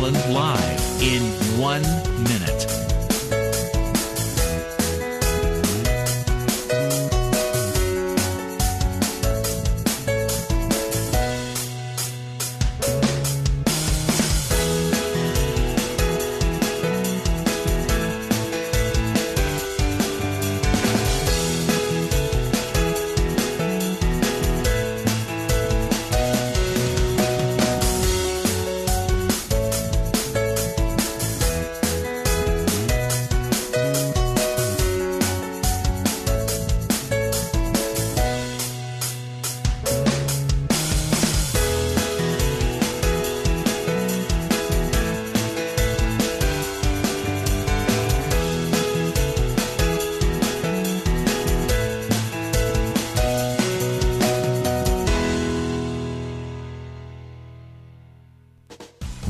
Cullen live in 1 minute.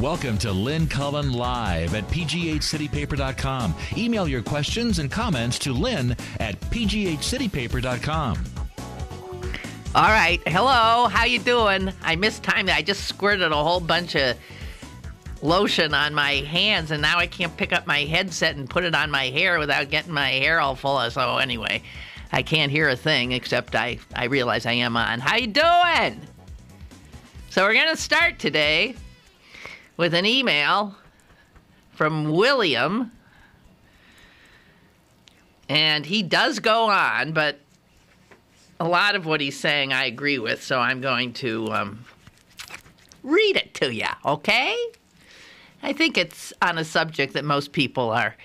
Welcome to Lynn Cullen Live at pghcitypaper.com. Email your questions and comments to Lynn at pghcitypaper.com. All right. Hello. How you doing? I missed time. I just squirted a whole bunch of lotion on my hands, and now I can't pick up my headset and put it on my hair without getting my hair all full of. So anyway, I can't hear a thing except I realize I am on. How you doing? So we're going to start today with an email from William. And he does go on, but a lot of what he's saying I agree with, so I'm going to read it to you, okay? I think it's on a subject that most people are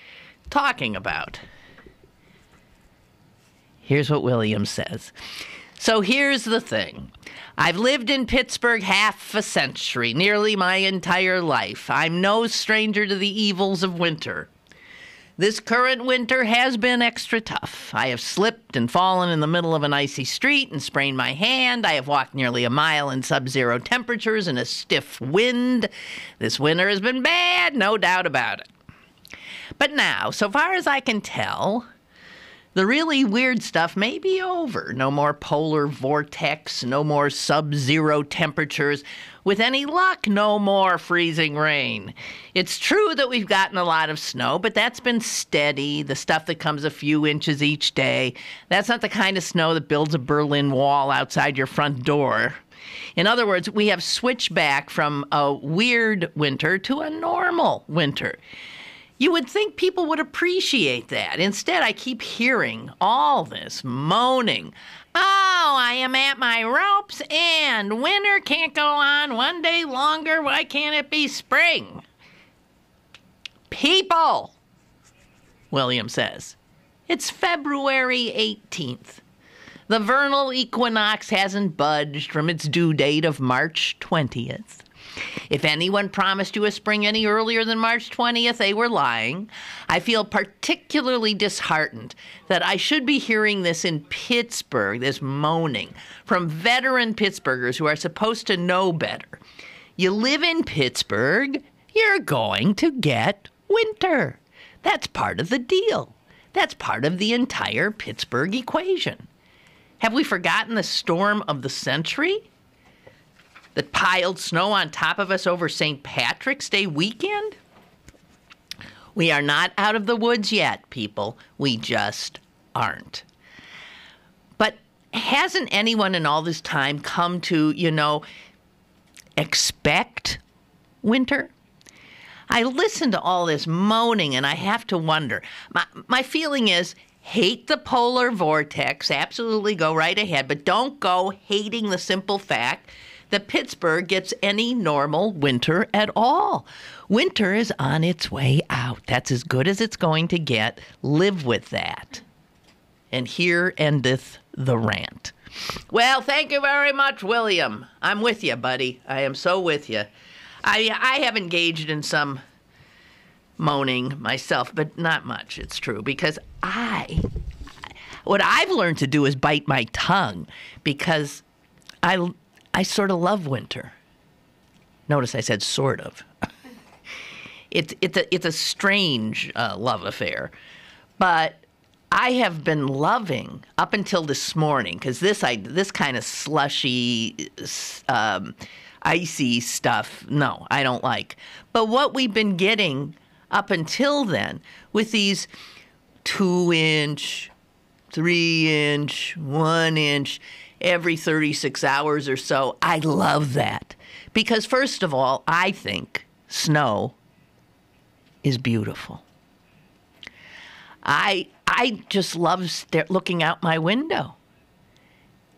talking about. Here's what William says. So here's the thing. I've lived in Pittsburgh half a century, nearly my entire life. I'm no stranger to the evils of winter. This current winter has been extra tough. I have slipped and fallen in the middle of an icy street and sprained my hand. I have walked nearly a mile in sub-zero temperatures and a stiff wind. This winter has been bad, no doubt about it. But now, so far as I can tell, the really weird stuff may be over. No more polar vortex, no more sub-zero temperatures. With any luck, no more freezing rain. It's true that we've gotten a lot of snow, but that's been steady, the stuff that comes a few inches each day. That's not the kind of snow that builds a Berlin Wall outside your front door. In other words, we have switched back from a weird winter to a normal winter. You would think people would appreciate that. Instead, I keep hearing all this moaning. Oh, I am at my ropes and winter can't go on one day longer. Why can't it be spring? People, William says. It's February 18th. The vernal equinox hasn't budged from its due date of March 20th. If anyone promised you a spring any earlier than March 20th, they were lying. I feel particularly disheartened that I should be hearing this in Pittsburgh, this moaning, from veteran Pittsburghers who are supposed to know better. You live in Pittsburgh, you're going to get winter. That's part of the deal. That's part of the entire Pittsburgh equation. Have we forgotten the storm of the century that piled snow on top of us over St. Patrick's Day weekend? We are not out of the woods yet, people. We just aren't. But hasn't anyone in all this time come to, expect winter? I listen to all this moaning and I have to wonder. My feeling is, hate the polar vortex, absolutely go right ahead, but don't go hating the simple fact that Pittsburgh gets any normal winter at all. Winter is on its way out. That's as good as it's going to get. Live with that. And here endeth the rant. Well, thank you very much, William. I'm with you, buddy. I am so with you. I have engaged in some moaning myself, but not much, it's true, because what I've learned to do is bite my tongue, because I sort of love winter. Notice I said sort of. It's a strange love affair. But I have been loving up until this morning, because this kind of slushy, icy stuff, no, I don't like. But what we've been getting up until then with these 2-inch, 3-inch, 1-inch, every 36 hours or so, I love that. Because first of all, I think snow is beautiful. I just love looking out my window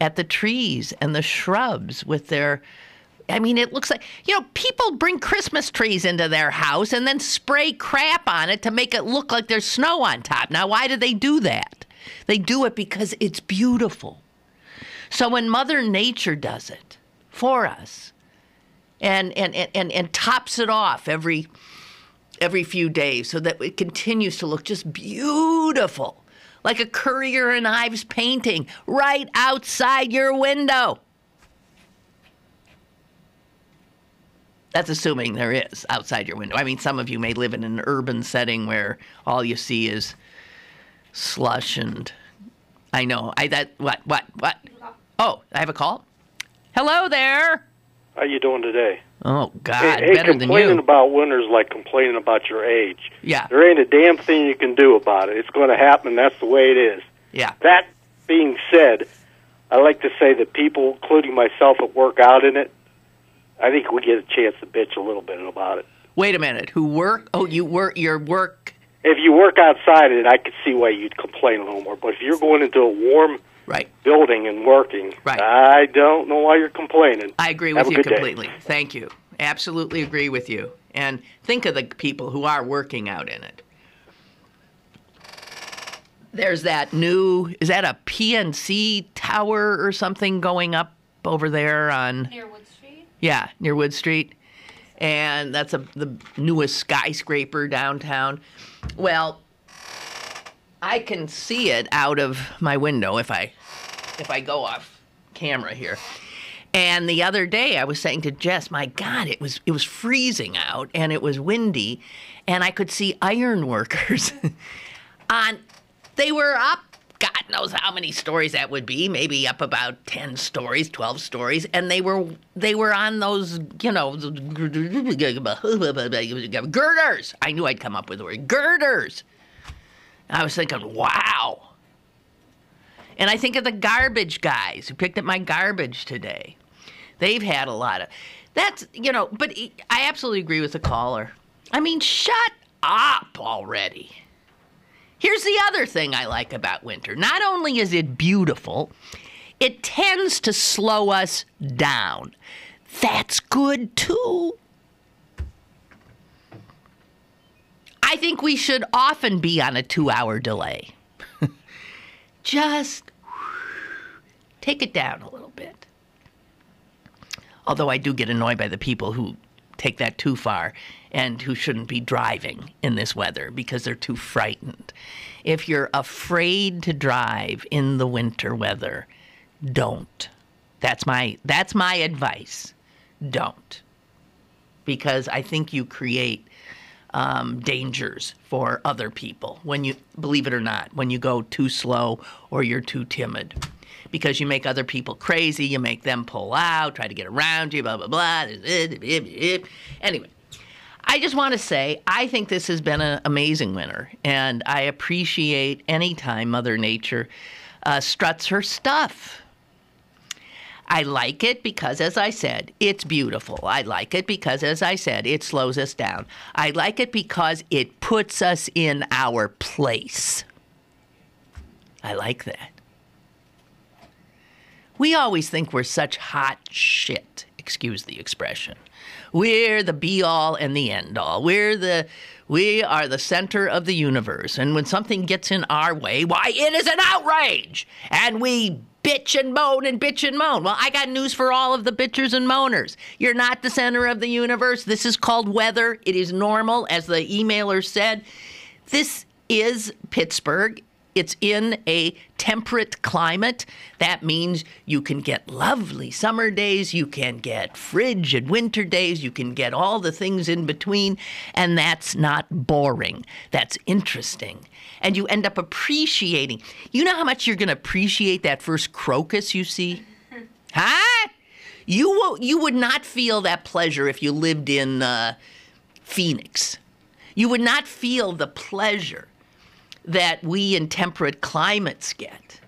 at the trees and the shrubs with their, I mean, it looks like, people bring Christmas trees into their house and then spray crap on it to make it look like there's snow on top. Now, why do they do that? They do it because it's beautiful. So when Mother Nature does it for us and tops it off every few days so that it continues to look just beautiful, like a Currier and Ives painting right outside your window. That's assuming there is outside your window. I mean, some of you may live in an urban setting where all you see is slush and I know. What? Oh, I have a call? Hello there. How you doing today? Oh, God, hey, better than you. complaining about winter's like complaining about your age. Yeah. There ain't a damn thing you can do about it. It's going to happen. That's the way it is. Yeah. That being said, I like to say that people, including myself, that work out in it, I think we get a chance to bitch a little bit about it. Wait a minute. Who work? Oh, you work, your work. If you work outside in it, I could see why you'd complain a little more. But if you're going into a warm building and working, I don't know why you're complaining. I agree with you completely. Thank you. Absolutely agree with you. And think of the people who are working out in it. There's that new, is that a PNC tower or something going up over there on... Near Wood Street? Yeah, near Wood Street. And that's the newest skyscraper downtown. Well, I can see it out of my window if I go off camera here. And the other day I was saying to Jess, my God, it was freezing out and it was windy, and I could see iron workers they were up, God knows how many stories that would be, maybe up about 10 stories, 12 stories, and they were on those, girders. I knew I'd come up with the word girders. I was thinking, wow. And I think of the garbage guys who picked up my garbage today. They've had a lot of... That's, but I absolutely agree with the caller. I mean, shut up already. Here's the other thing I like about winter. Not only is it beautiful, it tends to slow us down. That's good, too. I think we should often be on a 2-hour delay. Just take it down a little bit. Although I do get annoyed by the people who take that too far and who shouldn't be driving in this weather because they're too frightened. If you're afraid to drive in the winter weather, don't. That's my advice. Don't. Because I think you create dangers for other people when you, believe it or not, when you go too slow or you're too timid. Because you make other people crazy, you make them pull out, try to get around you, blah, blah, blah. Anyway, I just want to say I think this has been an amazing winter, and I appreciate any time Mother Nature struts her stuff. I like it because, as I said, it's beautiful. I like it because, as I said, it slows us down. I like it because it puts us in our place. I like that. We always think we're such hot shit, excuse the expression. We're the be-all and the end-all. We are the center of the universe. And when something gets in our way, why, it is an outrage. And we bitch and moan and bitch and moan. Well, I got news for all of the bitchers and moaners. You're not the center of the universe. This is called weather. It is normal, as the emailer said. This is Pittsburgh. It's in a temperate climate. That means you can get lovely summer days, you can get frigid winter days, you can get all the things in between, and that's not boring. That's interesting. And you end up appreciating. You know how much you're going to appreciate that first crocus you see? Huh? You would not feel that pleasure if you lived in Phoenix. You would not feel the pleasure that we in temperate climates get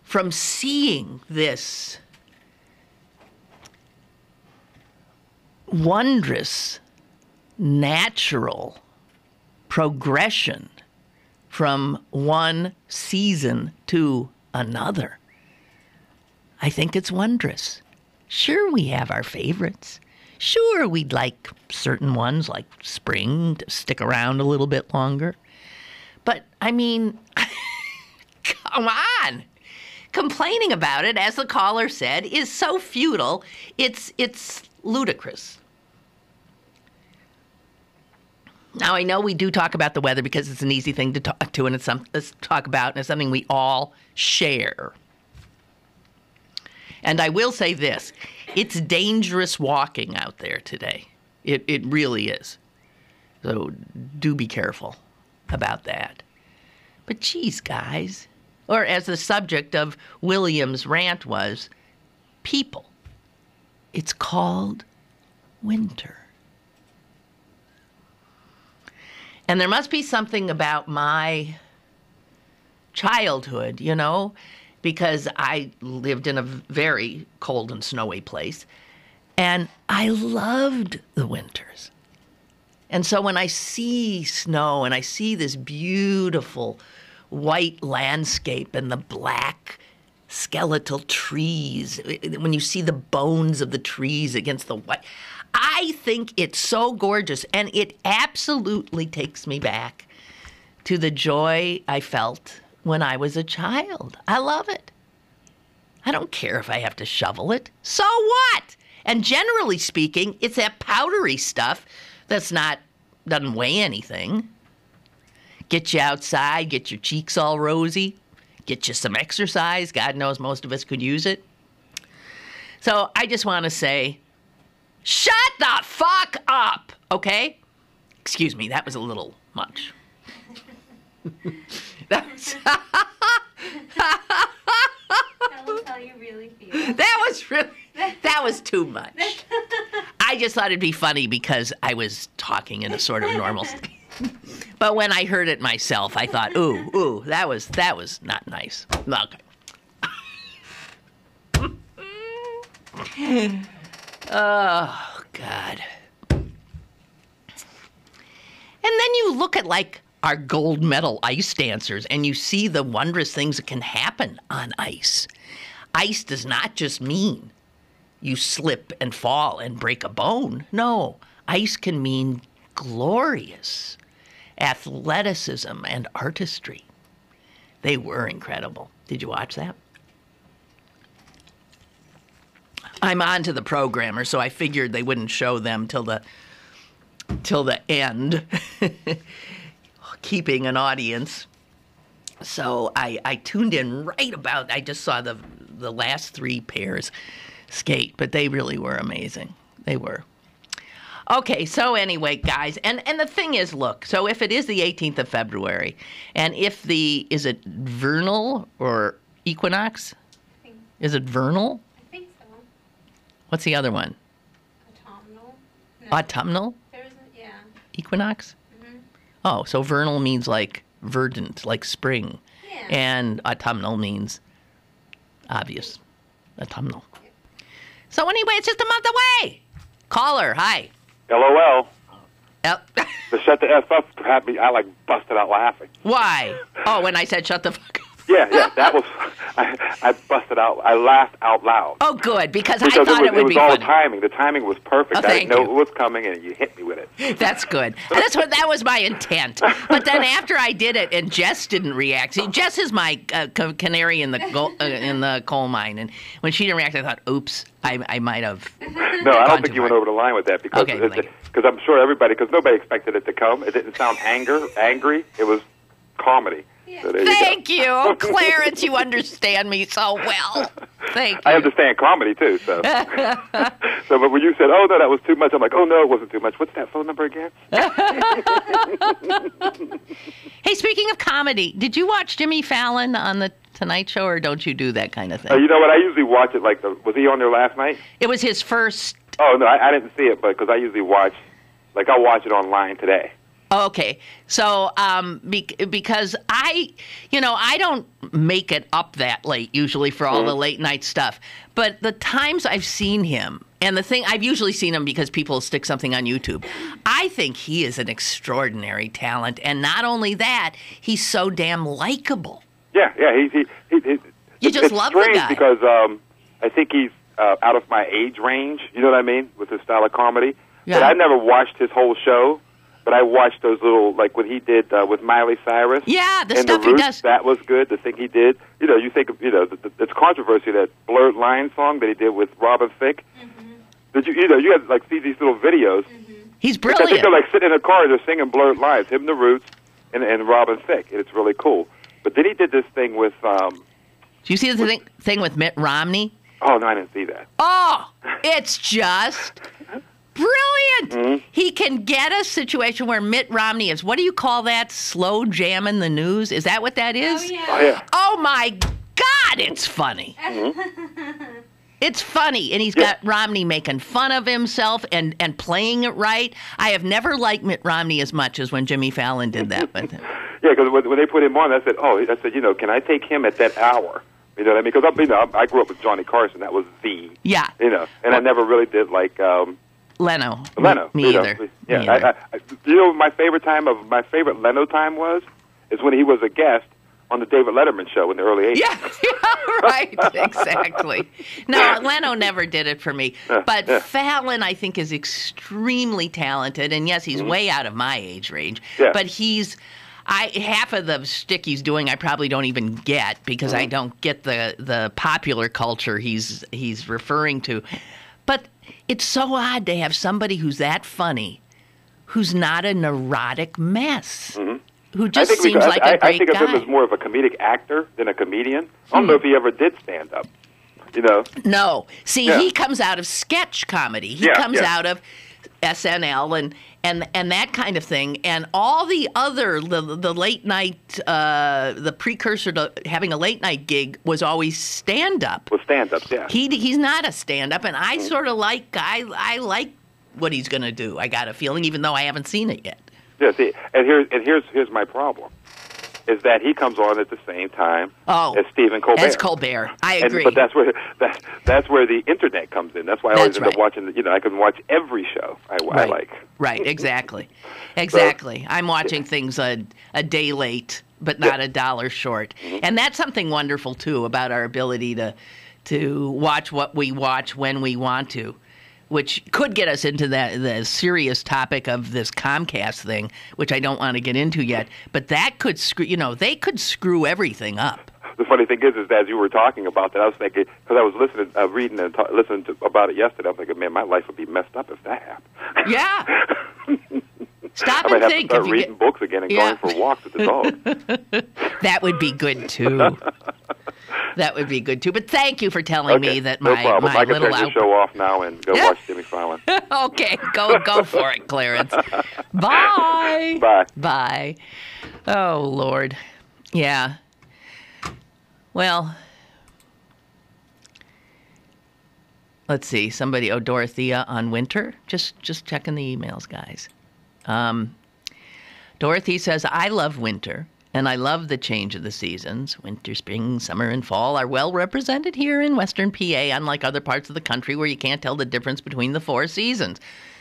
from seeing this wondrous natural progression from one season to another. I think it's wondrous. Sure, we have our favorites. Sure, we'd like certain ones, like spring, to stick around a little bit longer. But, I mean, come on. Complaining about it, as the caller said, is so futile. It's ludicrous. Now, I know we do talk about the weather because it's an easy thing to talk to and it's talk about, and it's something we all share. And I will say this, it's dangerous walking out there today. It really is. So do be careful about that. But geez, guys, or as the subject of William's rant was, people, it's called winter. And there must be something about my childhood, you know, because I lived in a very cold and snowy place, and I loved the winters. And so when I see snow and I see this beautiful white landscape and the black skeletal trees, when you see the bones of the trees against the white, I think it's so gorgeous, and it absolutely takes me back to the joy I felt when I was a child. I love it. I don't care if I have to shovel it. So what? And generally speaking, it's that powdery stuff doesn't weigh anything. Get you outside, get your cheeks all rosy, get you some exercise. God knows most of us could use it. So I just want to say, shut the fuck up, okay? Excuse me, that was a little much. That was Tell us how you really feel. That was too much. I just thought it'd be funny because I was talking in a sort of normal state. But when I heard it myself, I thought, ooh, that was not nice. Okay. Oh, God. And then you look at, like, our gold medal ice dancers, and you see the wondrous things that can happen on ice. Ice does not just mean you slip and fall and break a bone. No, ice can mean glorious athleticism and artistry. They were incredible. Did you watch that? I'm on to the programmer, so I figured they wouldn't show them till the end, keeping an audience. So I tuned in right about, I just saw the last three pairs skate, but they really were amazing. They were. Okay, so anyway, guys, and the thing is, look, so if it is the 18th of February, and if is it vernal or equinox? Is it vernal? What's the other one? Autumnal. No. Autumnal? Yeah. Equinox? Mm-hmm. Oh, so vernal means like verdant, like spring. Yeah. And autumnal means obvious. Autumnal. Yep. So anyway, it's just a month away. Caller, hi. LOL. Yep. To shut the F up, I busted out laughing. Why? Oh, when I said shut the fuck up. Yeah, that was, I busted out, I laughed out loud. Oh, good, because I thought it would be funny. It was all timing. The timing was perfect. Oh, I didn't know it was coming, and you hit me with it. That's good. That was my intent. But then after I did it, and Jess didn't react. See, Jess is my canary in the coal mine, and when she didn't react, I thought, oops, I might have. No, I don't think you went over the line with that, because I'm sure because nobody expected it to come. It didn't sound angry. It was comedy. So Thank you. Clarence, you understand me so well. Thank you. I understand comedy, too. So, but when you said, oh, no, that was too much, I'm like, oh, no, it wasn't too much. What's that phone number again? Hey, speaking of comedy, did you watch Jimmy Fallon on the Tonight Show, or don't you do that kind of thing? You know what? I usually watch it was he on there last night? It was his first. Oh, no, I didn't see it, but because I usually watch, I'll watch it online today. Okay, so because I don't make it up that late usually for all the late night stuff, but the times I've seen him, and I've usually seen him because people stick something on YouTube. I think he is an extraordinary talent, and not only that, he's so damn likable. Yeah, he you just love the guy because I think he's out of my age range. You know what I mean with his style of comedy. Yeah. But I never watched his whole show. But I watched those little, what he did with Miley Cyrus. Yeah, the and stuff the Roots, he does. That was good, the thing he did. You think of, it's controversy, that Blurred Line song that he did with Robin Thicke. Mm-hmm. Did you had, see these little videos. Mm-hmm. He's brilliant. I think they're, sitting in a car, they're singing Blurred Lines, him, the Roots, and Robin Thicke. And it's really cool. But then he did this thing with... Did you see the thing with Mitt Romney? Oh, no, I didn't see that. Oh, it's just... brilliant! Mm-hmm. He can get a situation where Mitt Romney is, what do you call that? Slow jamming the news? Is that what that is? Oh, yeah. Oh, yeah. Oh my God, it's funny. Mm-hmm. It's funny, and he's got Romney making fun of himself and playing it right. I have never liked Mitt Romney as much as when Jimmy Fallon did that with him. Yeah, because when they put him on, I said, can I take him at that hour? You know what I mean? Because I grew up with Johnny Carson. That was the... Yeah. And I never really did Leno. Me either. Yeah. Me either. My favorite Leno time is when he was a guest on the David Letterman show in the early 80s. Yeah, right, exactly. No, Leno never did it for me. But Fallon, I think, is extremely talented. And yes, he's way out of my age range. Yeah. But half of the shtick he's doing I probably don't even get because I don't get the popular culture he's referring to. But it's so odd to have somebody who's that funny, who's not a neurotic mess, who just seems like a great guy. I think of him as more of a comedic actor than a comedian. I don't know if he ever did stand up. No. See, he comes out of sketch comedy. He comes out of SNL and that kind of thing, and all the other the late night the precursor to having a late night gig was always stand up. With stand ups, yeah. He's not a stand up, and I sort of I like what he's going to do. I got a feeling, even though I haven't seen it yet. Yeah, see, and here's my problem. Is that he comes on at the same time as Stephen Colbert. As Colbert, I agree. But that's where the internet comes in. That's why I always end up watching. I can watch every show I like. Right, exactly. So, I'm watching things a day late, but not a dollar short, and that's something wonderful too about our ability to watch what we watch when we want to. Which could get us into the serious topic of this Comcast thing, which I don't want to get into yet. But that could they could screw everything up. The funny thing is as you were talking about that, I was thinking, because I was listening, reading and listening about it yesterday. I'm thinking, man, my life would be messed up if that happened. Yeah. Stop and think. I might have to start reading books again and going for walks with the dog. That would be good too. That would be good too. But thank you for telling me that my I can turn the show off now and go watch Jimmy Fallon. Okay, go for it, Clarence. Bye. Bye. Bye. Oh Lord. Yeah. Well, let's see. Dorothea on winter. Just checking the emails, guys. Dorothy says, I love winter. And I love the change of the seasons. Winter, spring, summer, and fall are well represented here in Western PA, unlike other parts of the country where you can't tell the difference between the four seasons.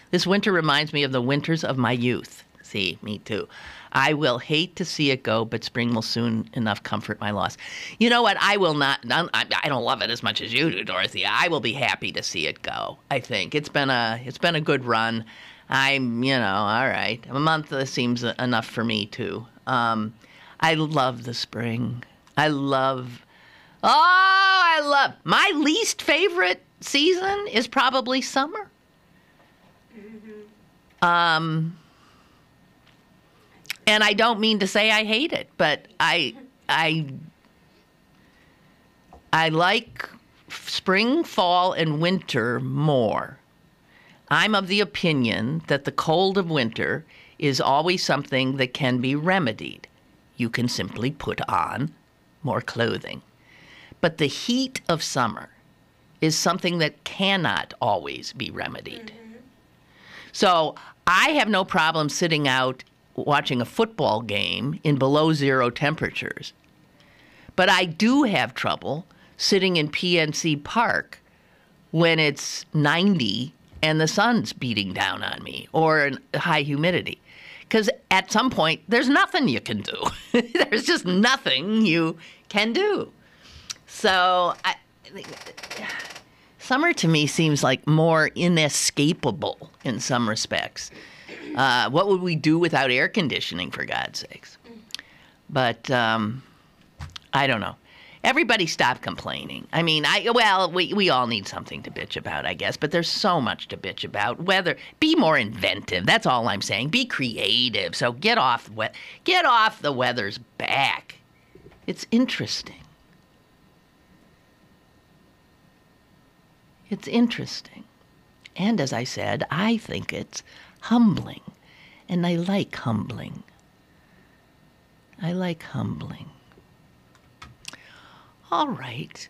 This winter reminds me of the winters of my youth. See, me too. I will hate to see it go, but spring will soon enough comfort my loss. You know what? I will not. I don't love it as much as you do, Dorothy. I will be happy to see it go. I think it's been a good run. I'm, all right. A month seems enough for me too. I love the spring. My least favorite season is probably summer. And I don't mean to say I hate it, but I like spring, fall, and winter more. I'm of the opinion that the cold of winter is always something that can be remedied. You can simply put on more clothing. But the heat of summer is something that cannot always be remedied. So I have no problem sitting out watching a football game in below zero temperatures. But I do have trouble sitting in PNC Park when it's 90 and the sun's beating down on me, or high humidity. Because at some point, there's nothing you can do. There's just nothing you can do. So summer to me seems like more inescapable in some respects. What would we do without air conditioning, for God's sakes? But I don't know. Everybody stop complaining. I mean, we all need something to bitch about, I guess, but there's so much to bitch about. Be more inventive. That's all I'm saying. Be creative. So get off the weather's back. It's interesting. It's interesting. And as I said, I think it's humbling. And I like humbling. I like humbling. All right.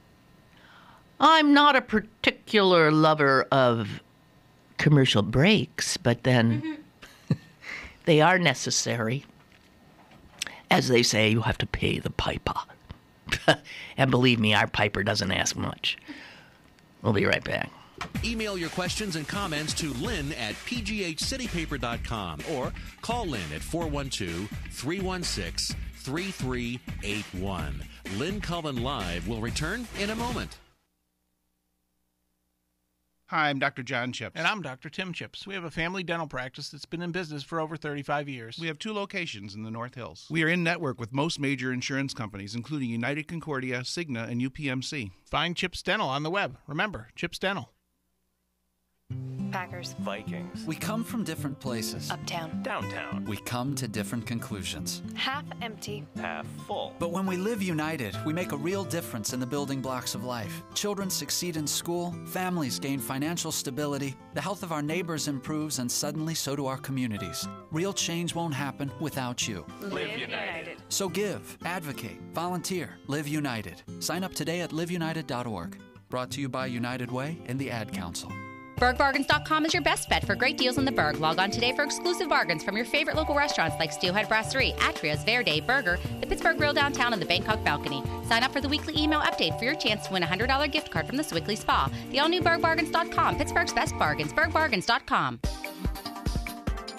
I'm not a particular lover of commercial breaks, but then they are necessary. As they say, you have to pay the piper. And believe me, our piper doesn't ask much. We'll be right back. Email your questions and comments to Lynn at pghcitypaper.com or call Lynn at 412-316-3381. Lynn Cullen Live will return in a moment. Hi, I'm Dr. John Chips. And I'm Dr. Tim Chips. We have a family dental practice that's been in business for over 35 years. We have 2 locations in the North Hills. We are in network with most major insurance companies, including United Concordia, Cigna, and UPMC. Find Chips Dental on the web. Remember, Chips Dental. Packers. Vikings. We come from different places. Uptown. Downtown. We come to different conclusions. Half empty. Half full. But when we live united, we make a real difference in the building blocks of life. Children succeed in school, families gain financial stability, the health of our neighbors improves, and suddenly so do our communities. Real change won't happen without you. Live United. So give, advocate, volunteer, live united. Sign up today at liveunited.org. Brought to you by United Way and the Ad Council. BergBargains.com is your best bet for great deals in the Berg. Log on today for exclusive bargains from your favorite local restaurants like Steelhead Brasserie, Atria's, Verde, Burger, the Pittsburgh Grill Downtown, and the Bangkok Balcony. Sign up for the weekly email update for your chance to win a $100 gift card from the Swickley Spa. The all-new BergBargains.com, Pittsburgh's best bargains, BergBargains.com.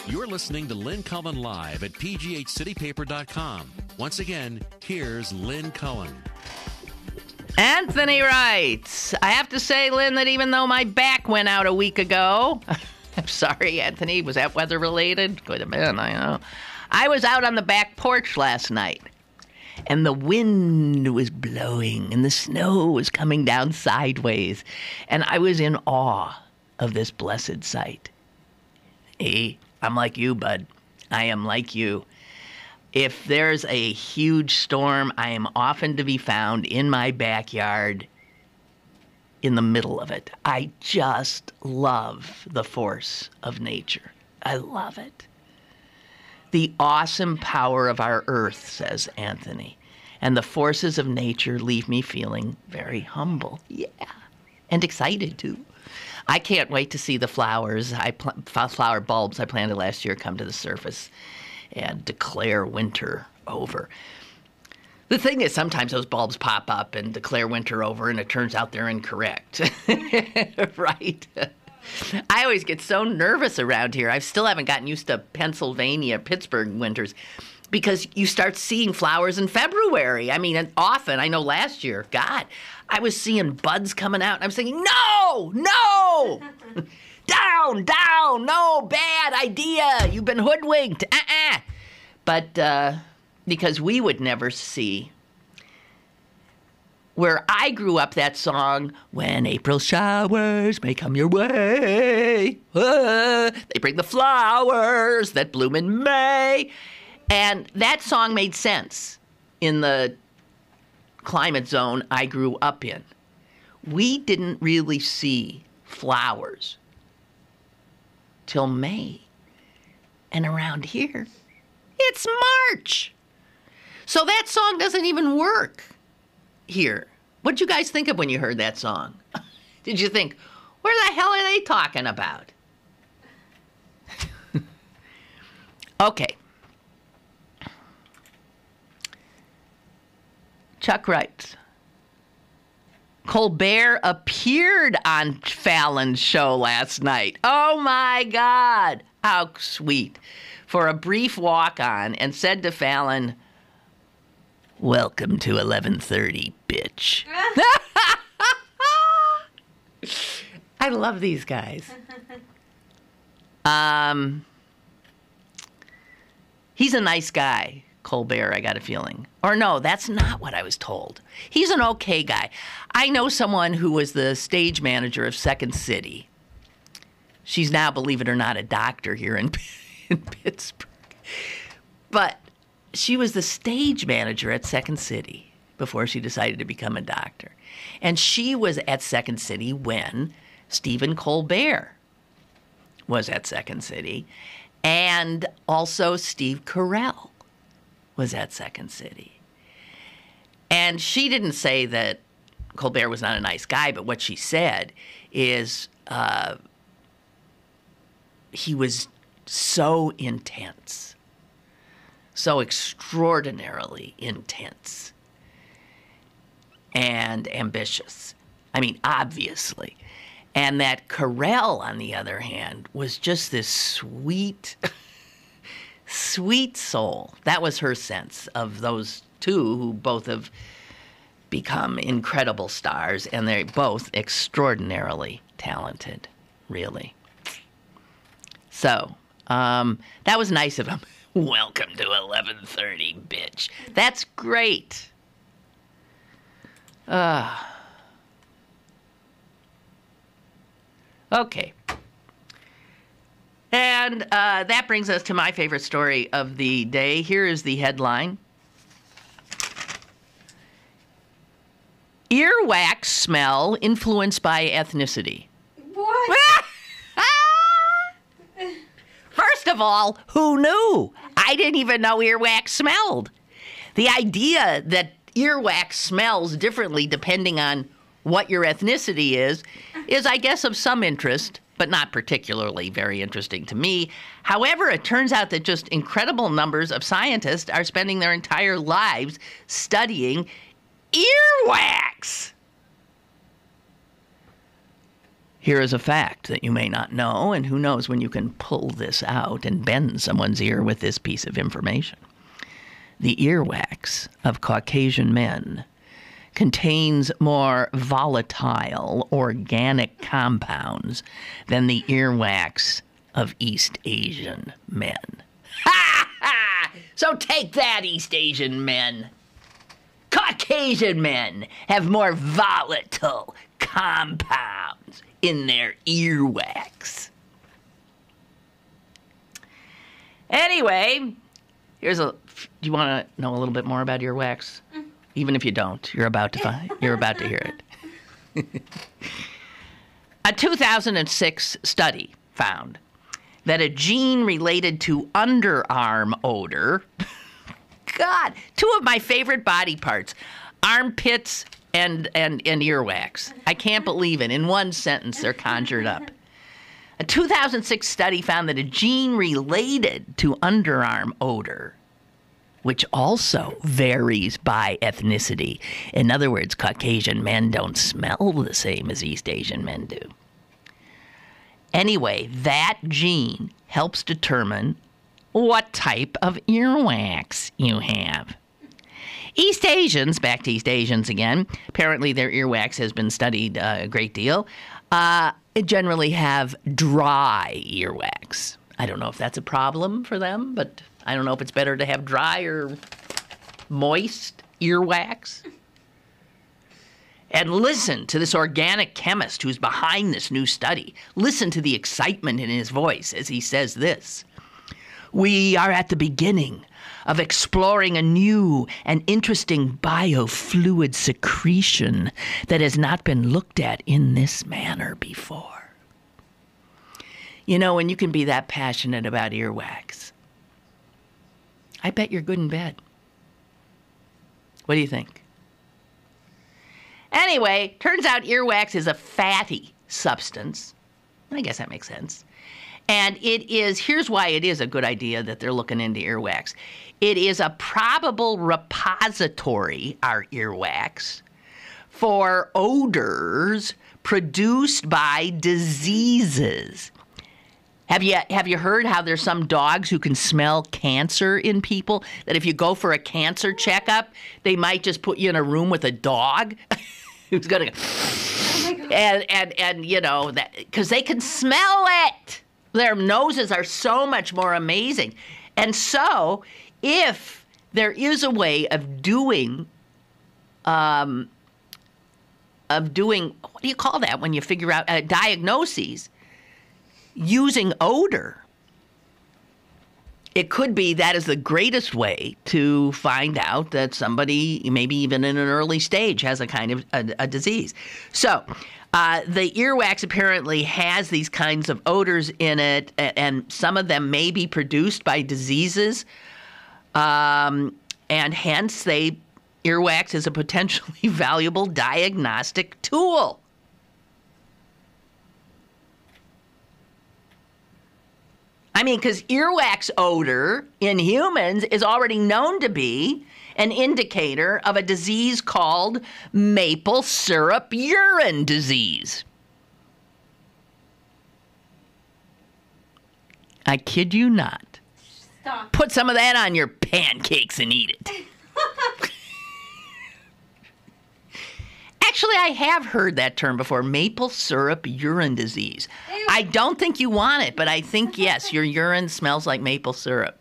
You're listening to Lynn Cullen Live at pghcitypaper.com. Once again, here's Lynn Cullen. Anthony writes, I have to say, Lynn, that even though my back went out a week ago, I'm sorry, Anthony, was that weather related? Could have been, I know. I was out on the back porch last night, and the wind was blowing, and the snow was coming down sideways, and I was in awe of this blessed sight. Hey, I'm like you, bud. I am like you. If there's a huge storm, I am often to be found in my backyard in the middle of it. I just love the force of nature. I love it. The awesome power of our earth, says Anthony, and the forces of nature leave me feeling very humble. Yeah, and excited, too. I can't wait to see the flowers, flower bulbs I planted last year come to the surface and declare winter over. The thing is, sometimes those bulbs pop up and declare winter over, and it turns out they're incorrect. Right? I always get so nervous around here. I still haven't gotten used to Pennsylvania, Pittsburgh winters, because you start seeing flowers in February. I mean, often, I know last year, God, I was seeing buds coming out, and I was thinking, no! Down, no, bad idea. You've been hoodwinked. But because we would never see. Where I grew up, that song, when April showers may come your way, they bring the flowers that bloom in May. And that song made sense in the climate zone I grew up in. We didn't really see flowers till May. And around here, it's March. So that song doesn't even work here. What did you guys think of when you heard that song? Did you think, where the hell are they talking about? Okay. Chuck writes, Colbert appeared on Fallon's show last night. Oh, my God. How sweet. For a brief walk-on, and said to Fallon, welcome to 11:30, bitch. I love these guys. He's a nice guy, Colbert, I got a feeling. Or no, that's not what I was told. He's an okay guy. I know someone who was the stage manager of Second City. She's now, believe it or not, a doctor here in Pittsburgh. But she was the stage manager at Second City before she decided to become a doctor. And she was at Second City when Stephen Colbert was at Second City. And also Steve Carell was at Second City. And she didn't say that Colbert was not a nice guy, but what she said is he was so intense, so extraordinarily intense and ambitious. I mean, obviously. And that Carell, on the other hand, was just this sweet, sweet soul. That was her sense of those two who both have become incredible stars, and they're both extraordinarily talented, really. So, that was nice of him. Welcome to 11:30, bitch. That's great. Okay. And that brings us to my favorite story of the day. Here is the headline. Earwax smell influenced by ethnicity. What? First of all, who knew? I didn't even know earwax smelled. The idea that earwax smells differently depending on what your ethnicity is, I guess, of some interest, but not particularly very interesting to me. However, it turns out that just incredible numbers of scientists are spending their entire lives studying earwax. Here is a fact that you may not know, and who knows when you can pull this out and bend someone's ear with this piece of information. The earwax of Caucasian men contains more volatile organic compounds than the earwax of East Asian men. Ha ha! So take that, East Asian men. Caucasian men have more volatile compounds in their earwax. Anyway, do you want to know a little bit more about earwax? Even if you don't, you're about to hear it. A 2006 study found that a gene related to underarm odor, God, two of my favorite body parts, armpits and earwax. I can't believe it. In one sentence, they're conjured up. A 2006 study found that a gene related to underarm odor, which also varies by ethnicity. In other words, Caucasian men don't smell the same as East Asian men do. Anyway, that gene helps determine what type of earwax you have. East Asians, back to East Asians again, apparently their earwax has been studied a great deal, generally have dry earwax. I don't know if that's a problem for them, but I don't know if it's better to have dry or moist earwax. And listen to this organic chemist who's behind this new study. Listen to the excitement in his voice as he says this. We are at the beginning of exploring a new and interesting biofluid secretion that has not been looked at in this manner before. You know, when you can be that passionate about earwax, I bet you're good in bed. What do you think? Anyway, turns out earwax is a fatty substance. I guess that makes sense. And here's why it is a good idea that they're looking into earwax. It is a probable repository, our earwax, for odors produced by diseases. Have you heard how there's some dogs who can smell cancer in people? That if you go for a cancer checkup, they might just put you in a room with a dog who's gonna, and you know that because they can smell it. Their noses are so much more amazing, and so if there is a way of doing what do you call that when you figure out diagnoses? Using odor, it could be that is the greatest way to find out that somebody, maybe even in an early stage, has a kind of a disease. So the earwax apparently has these kinds of odors in it, and some of them may be produced by diseases, and hence earwax is a potentially valuable diagnostic tool. I mean, because earwax odor in humans is already known to be an indicator of a disease called maple syrup urine disease. I kid you not. Stop. Put some of that on your pancakes and eat it. Actually, I have heard that term before, maple syrup urine disease. Ew. I don't think you want it, but I think, yes, your urine smells like maple syrup.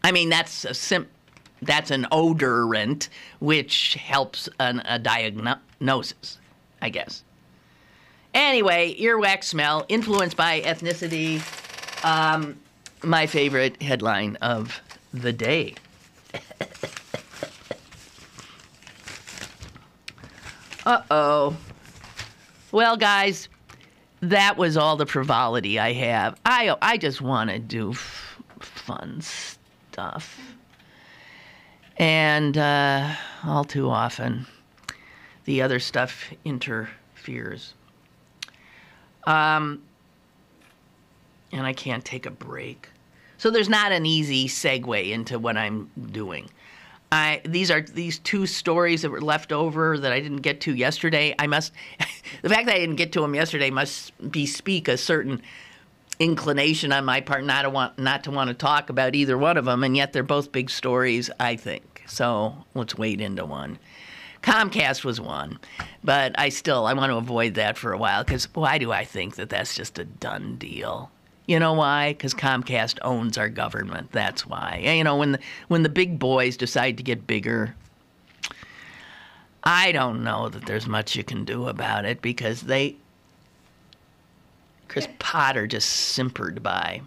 I mean, that's an odorant, which helps a diagnosis, I guess. Anyway, earwax smell, influenced by ethnicity. My favorite headline of the day. Uh-oh. Well, guys, that was all the frivolity I have. I just want to do fun stuff. And all too often, the other stuff interferes. And I can't take a break. So there's not an easy segue into what I'm doing. These two stories that were left over that I didn't get to yesterday. The fact that I didn't get to them yesterday must bespeak a certain inclination on my part not to want to talk about either one of them, and yet they're both big stories, I think. So let's wade into one. Comcast was one, but I want to avoid that for a while, because why do I think that that's just a done deal? You know why? Because Comcast owns our government. That's why. You know, when the big boys decide to get bigger, I don't know that there's much you can do about it, because Chris Potter just simpered by.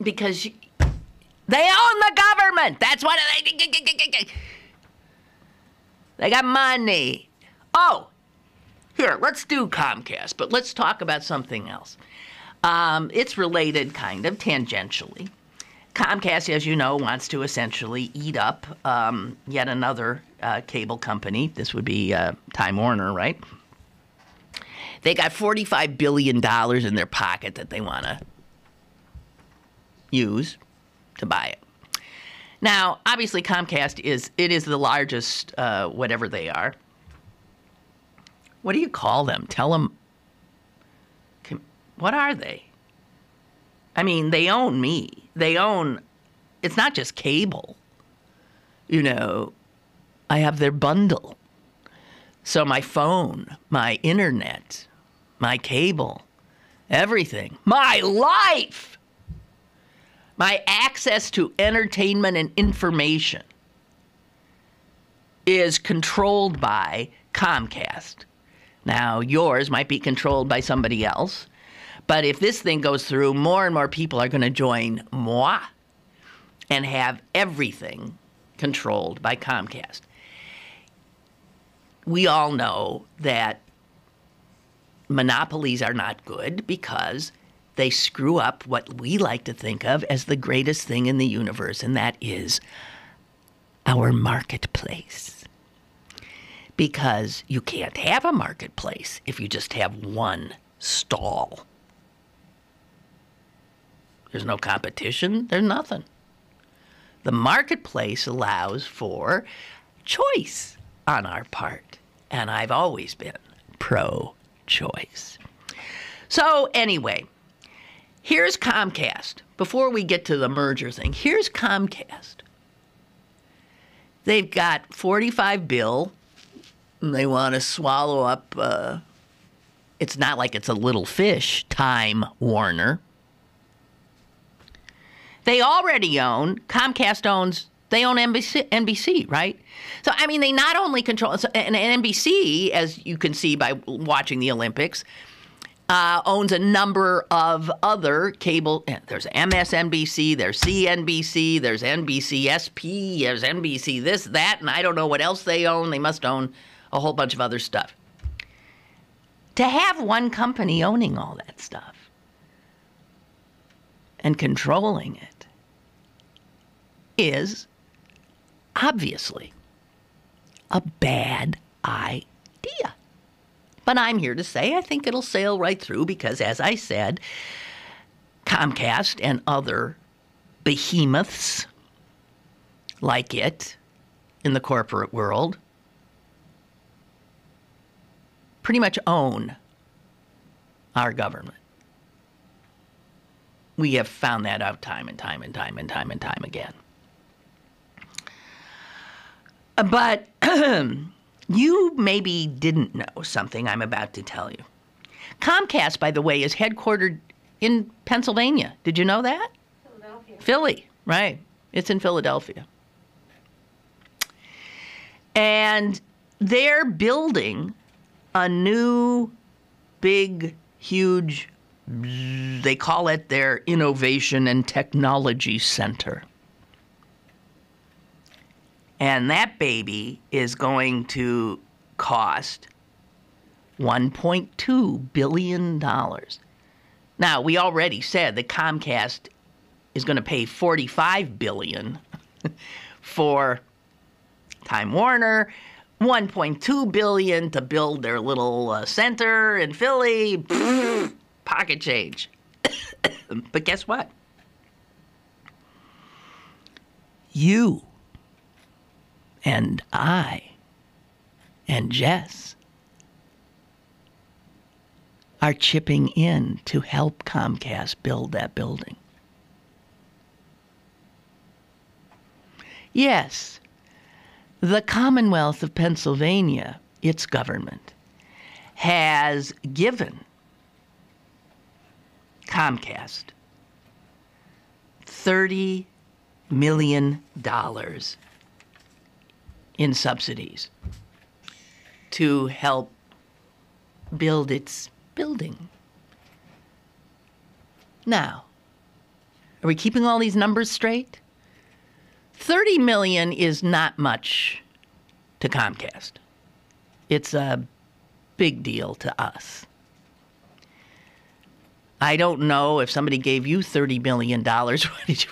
Because they own the government. That's what they got money. Oh. Here, let's do Comcast, but let's talk about something else. It's related kind of tangentially. Comcast, as you know, wants to essentially eat up yet another cable company. This would be Time Warner, right? They got $45 billion in their pocket that they want to use to buy it. Now, obviously, Comcast is the largest, whatever they are. What do you call them? Tell them. What are they? I mean, they own me. It's not just cable. You know, I have their bundle. So my phone, my internet, my cable, everything, my life, my access to entertainment and information is controlled by Comcast. Now, yours might be controlled by somebody else, but if this thing goes through, more and more people are going to join moi and have everything controlled by Comcast. We all know that monopolies are not good because they screw up what we like to think of as the greatest thing in the universe, and that is our marketplace. Because you can't have a marketplace if you just have one stall. There's no competition. There's nothing. The marketplace allows for choice on our part. And I've always been pro-choice. So anyway, here's Comcast. Before we get to the merger thing, here's Comcast. They've got $45 billion. They want to swallow up, it's not like it's a little fish, Time Warner. They already own, Comcast owns, they own NBC, right? So, I mean, they not only control, and NBC, as you can see by watching the Olympics, owns a number of other cable, there's MSNBC, there's CNBC, there's NBCSP, there's NBC this, that, and I don't know what else they own. They must own a whole bunch of other stuff. To have one company owning all that stuff and controlling it is obviously a bad idea. But I'm here to say I think it'll sail right through because, as I said, Comcast and other behemoths like it in the corporate world pretty much own our government. We have found that out time and time and time and time and time again. But you maybe didn't know something I'm about to tell you. Comcast, by the way, is headquartered in Pennsylvania. Did you know that? Philadelphia. Philly, right. It's in Philadelphia. And they're building a new, big, huge, they call it their Innovation and Technology Center. And that baby is going to cost $1.2 billion. Now, we already said that Comcast is going to pay $45 billion for Time Warner, $1.2 billion to build their little center in Philly. Pocket change. But guess what? You and I and Jess are chipping in to help Comcast build that building. Yes, the Commonwealth of Pennsylvania, its government, has given Comcast $30 million in subsidies to help build its building. Now, are we keeping all these numbers straight? $30 million is not much to Comcast. It's a big deal to us. I don't know if somebody gave you $30 million,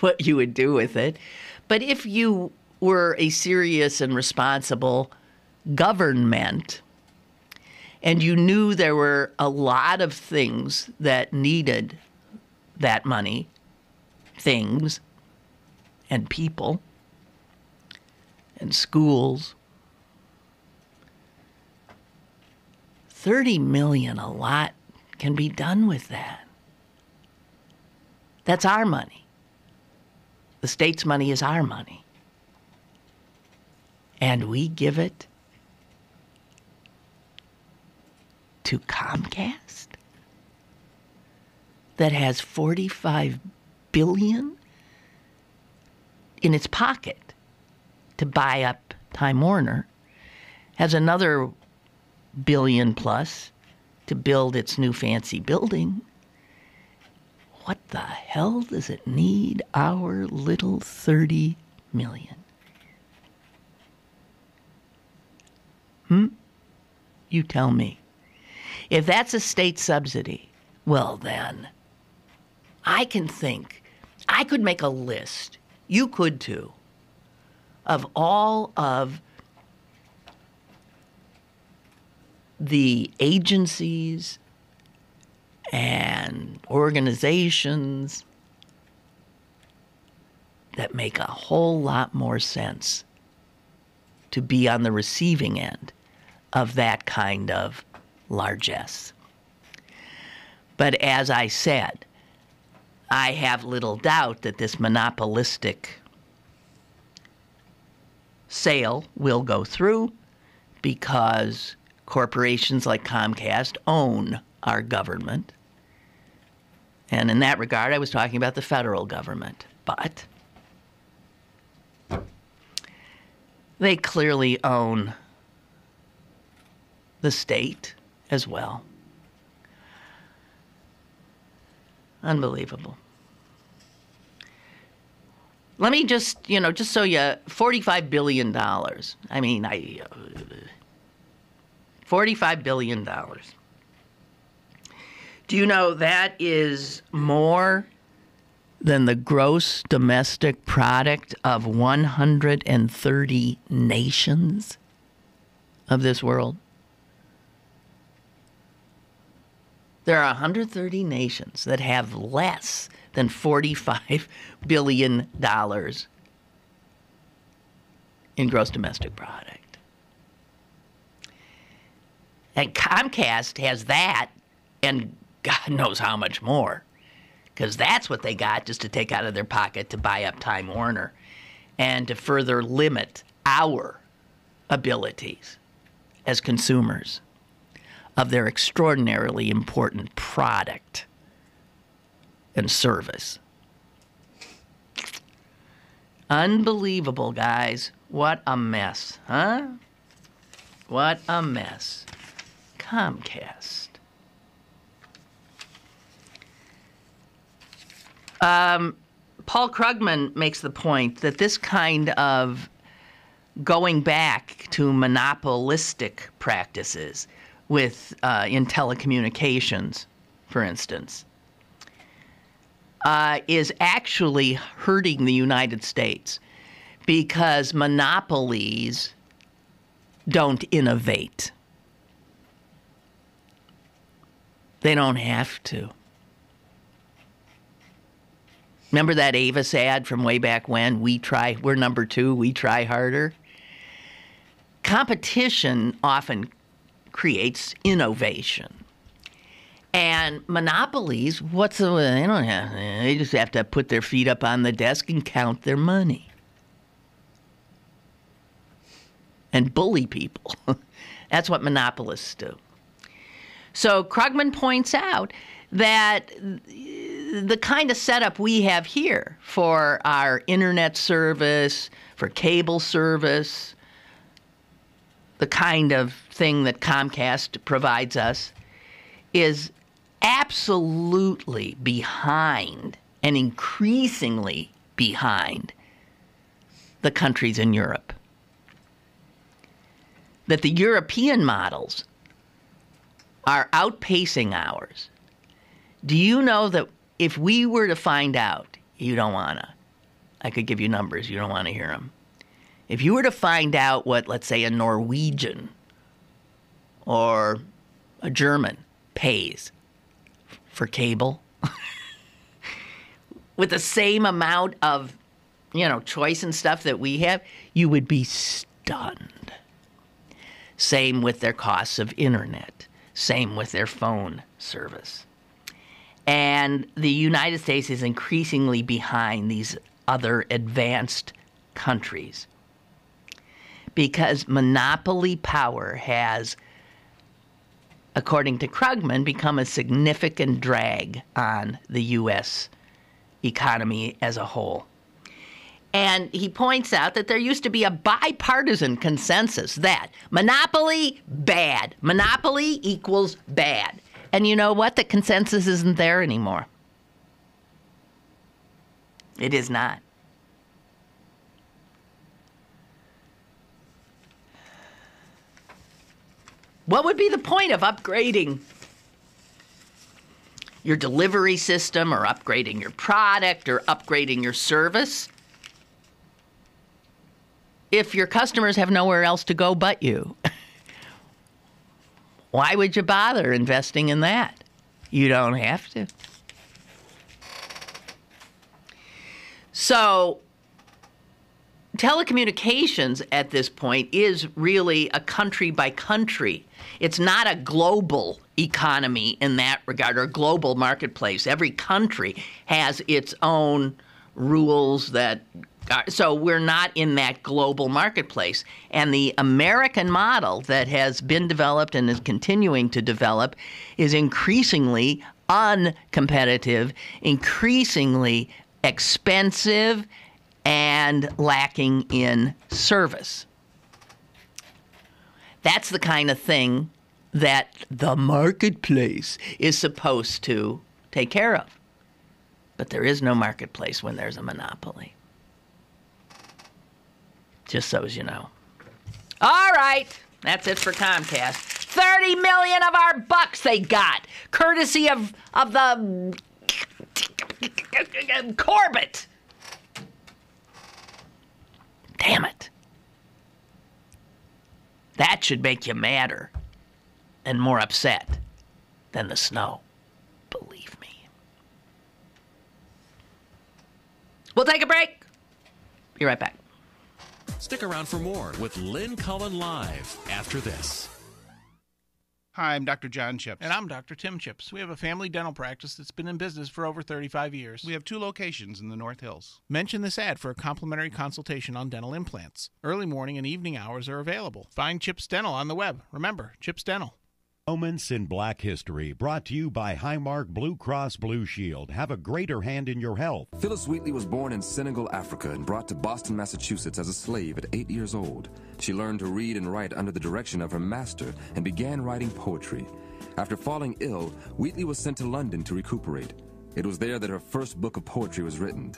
what you would do with it. But if you were a serious and responsible government and you knew there were a lot of things that needed that money, things and people and schools, $30 million, a lot can be done with that. That's our money. The state's money is our money. And we give it to Comcast that has $45 billion in its pocket to buy up Time Warner, has another billion plus to build its new fancy building. What the hell does it need our little $30 million? You tell me. If that's a state subsidy, well then, I can think, I could make a list, you could too, of all of the agencies and organizations that make a whole lot more sense to be on the receiving end of that kind of largesse. But as I said, I have little doubt that this monopolistic sale will go through because corporations like Comcast own our government. And in that regard, I was talking about the federal government. But they clearly own the state as well. Unbelievable. Let me just so $45 billion. I mean, $45 billion. Do you know that is more than the gross domestic product of 130 nations of this world? There are 130 nations that have less than $45 billion in gross domestic product. And Comcast has that, and God knows how much more, because that's what they got just to take out of their pocket to buy up Time Warner and to further limit our abilities as consumers of their extraordinarily important product and service. Unbelievable, guys. What a mess, huh? What a mess. Comcast. Paul Krugman makes the point that this kind of going back to monopolistic practices with in telecommunications, for instance, is actually hurting the United States because monopolies don't innovate. They don't have to. Remember that Avis ad from way back when? We're number 2, we try harder. Competition often creates innovation. And monopolies, they don't have, they just have to put their feet up on the desk and count their money. And bully people. That's what monopolists do. So Krugman points out that the kind of setup we have here for our internet service, for cable service, the kind of thing that Comcast provides us, is absolutely behind and increasingly behind the countries in Europe. That the European models are outpacing ours. Do you know that if we were to find out, you don't want to, I could give you numbers, you don't want to hear them. If you were to find out what, let's say, a Norwegian or a German pays for cable with the same amount of, choice and stuff that we have, you would be stunned. Same with their costs of internet. Same with their phone service. And the United States is increasingly behind these other advanced countries because monopoly power has, according to Krugman, become a significant drag on the U.S. economy as a whole. And he points out that there used to be a bipartisan consensus that monopoly, bad. Monopoly equals bad. And you know what? The consensus isn't there anymore. It is not. What would be the point of upgrading your delivery system or upgrading your product or upgrading your service if your customers have nowhere else to go but you, why would you bother investing in that? You don't have to. So telecommunications at this point is really a country by country. It's not a global economy in that regard, or a global marketplace. Every country has its own rules that so we're not in that global marketplace. And the American model that has been developed and is continuing to develop is increasingly uncompetitive, increasingly expensive, and lacking in service. That's the kind of thing that the marketplace is supposed to take care of. But there is no marketplace when there's a monopoly. Just so as you know. All right, that's it for Comcast. 30 million of our bucks they got, courtesy of the Corbett. Damn it. That should make you madder and more upset than the snow. Believe me. We'll take a break. Be right back. Stick around for more with Lynn Cullen Live after this. Hi, I'm Dr. John Chips. And I'm Dr. Tim Chips. We have a family dental practice that's been in business for over 35 years. We have 2 locations in the North Hills. Mention this ad for a complimentary consultation on dental implants. Early morning and evening hours are available. Find Chips Dental on the web. Remember, Chips Dental. Moments in Black History, brought to you by Highmark Blue Cross Blue Shield. Have a greater hand in your health. Phyllis Wheatley was born in Senegal, Africa, and brought to Boston, Massachusetts as a slave at 8 years old. She learned to read and write under the direction of her master and began writing poetry. After falling ill, Wheatley was sent to London to recuperate. It was there that her first book of poetry was written.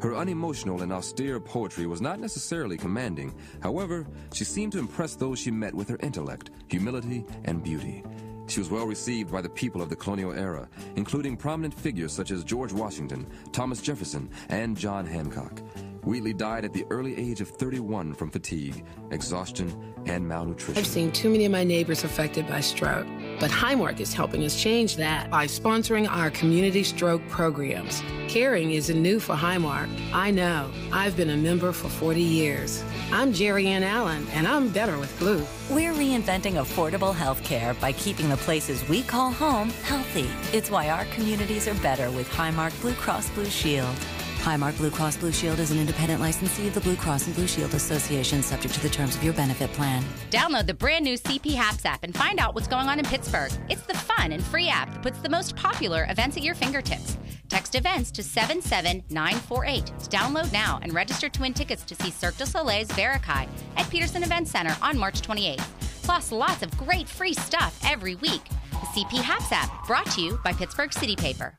Her unemotional and austere poetry was not necessarily commanding. However, she seemed to impress those she met with her intellect, humility, and beauty. She was well received by the people of the colonial era, including prominent figures such as George Washington, Thomas Jefferson, and John Hancock. Wheatley died at the early age of 31 from fatigue, exhaustion, and malnutrition. I've seen too many of my neighbors affected by stroke, but Highmark is helping us change that by sponsoring our community stroke programs. Caring isn't new for Highmark. I know. I've been a member for 40 years. I'm Jerry Ann Allen, and I'm better with Blue. We're reinventing affordable health care by keeping the places we call home healthy. It's why our communities are better with Highmark Blue Cross Blue Shield. Highmark Blue Cross Blue Shield is an independent licensee of the Blue Cross and Blue Shield Association, subject to the terms of your benefit plan. Download the brand new CP Haps app and find out what's going on in Pittsburgh. It's the fun and free app that puts the most popular events at your fingertips. Text events to 77948 to download now and register to win tickets to see Cirque du Soleil's Veracai at Peterson Event Center on March 28th. Plus, lots of great free stuff every week. The CP Haps app, brought to you by Pittsburgh City Paper.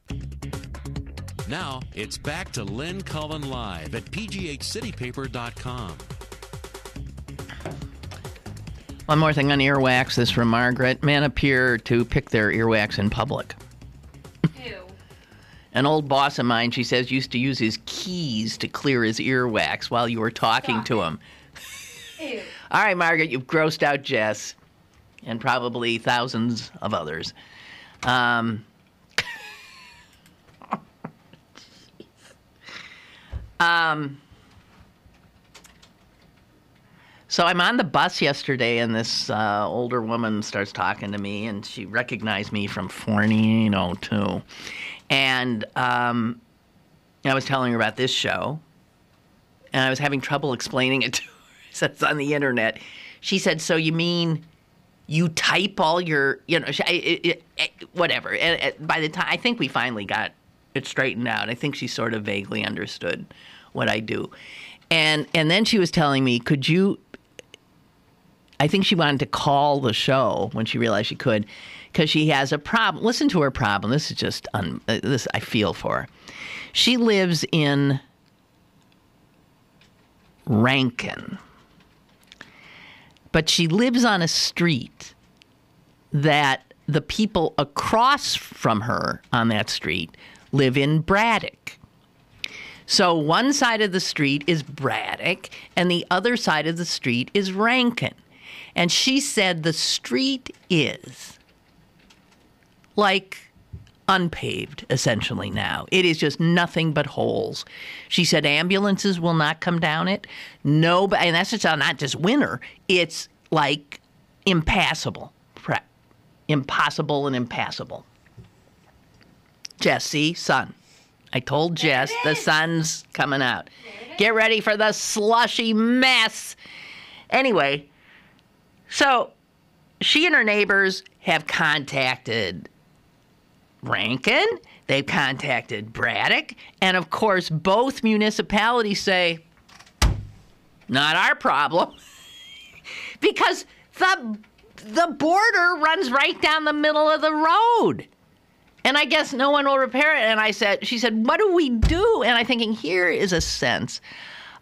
Now, it's back to Lynn Cullen Live at pghcitypaper.com. One more thing on earwax. This from Margaret. Men appear to pick their earwax in public. Ew. An old boss of mine, she says, used to use his keys to clear his earwax while you were talking to him. Ew. All right, Margaret, you've grossed out Jess and probably thousands of others. So I'm on the bus yesterday, and this older woman starts talking to me, and she recognized me from 1402. And I was telling her about this show, and I was having trouble explaining it to her. I said, it's on the internet. She said, so you mean you type all your, whatever. And by the time, I think we finally got it straightened out. I think she sort of vaguely understood what I do. And then she was telling me, could you, I think she wanted to call the show when she realized she could, because she has a problem. Listen to her problem. This is just, this I feel for her. She lives in Rankin, but she lives on a street that the people across from her on that street live in Braddock. So one side of the street is Braddock, and the other side of the street is Rankin. And she said the street is like unpaved, essentially, now. It is just nothing but holes. She said ambulances will not come down it. No, and that's just not just winter. It's like impassable. Impossible and impassable. Jess, see, sun. I told Jess the sun's coming out. Get ready for the slushy mess. Anyway, so she and her neighbors have contacted Rankin, they've contacted Braddock, and of course both municipalities say, not our problem, because the border runs right down the middle of the road. And I guess no one will repair it. And she said, what do we do? And I'm thinking, here is a sense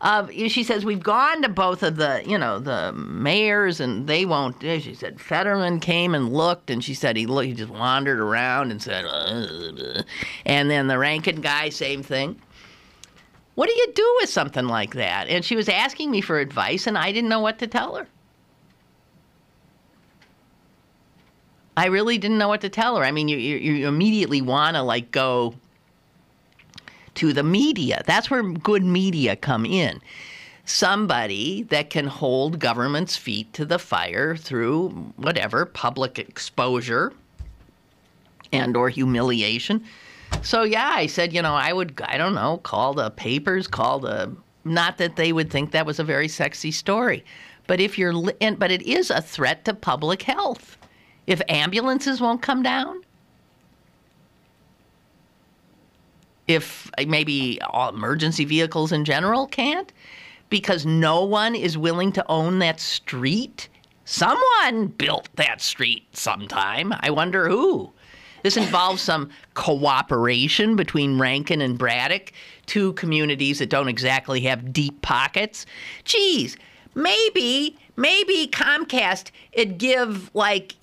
of, she says, we've gone to both of the mayors and they won't. She said, Fetterman came and looked, and she said he just wandered around and said, and then the Rankin guy, same thing. What do you do with something like that? And she was asking me for advice, and I didn't know what to tell her. I really didn't know what to tell her. I mean, you immediately want to, go to the media. That's where good media come in. Somebody that can hold government's feet to the fire through whatever, public exposure and or humiliation. So, yeah, I said, I would, call the papers, not that they would think that was a very sexy story. But but it is a threat to public health. If ambulances won't come down, if maybe all emergency vehicles in general can't, because no one is willing to own that street. Someone built that street sometime. I wonder who. This involves some cooperation between Rankin and Braddock, two communities that don't exactly have deep pockets. Geez, maybe Comcast it'd give like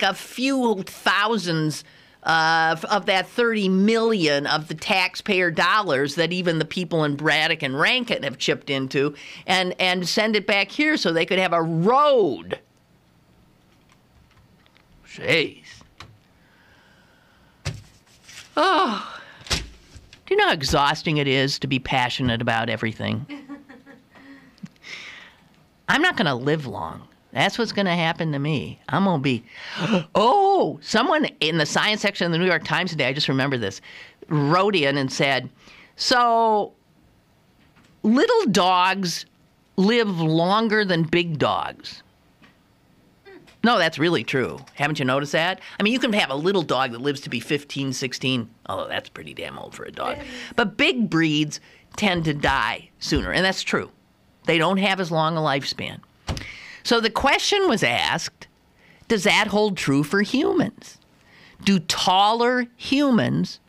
a few thousands of that $30 million of the taxpayer dollars that even the people in Braddock and Rankin have chipped into, and send it back here so they could have a road. Jeez. Oh, do you know how exhausting it is to be passionate about everything? I'm not going to live long. That's what's going to happen to me. I'm going to be... Oh, someone in the science section of the New York Times today, I just remember this, wrote in and said, so little dogs live longer than big dogs. No, that's really true. Haven't you noticed that? I mean, you can have a little dog that lives to be 15, 16. Although that's pretty damn old for a dog. But big breeds tend to die sooner, and that's true. They don't have as long a lifespan. So the question was asked, does that hold true for humans? Do taller humans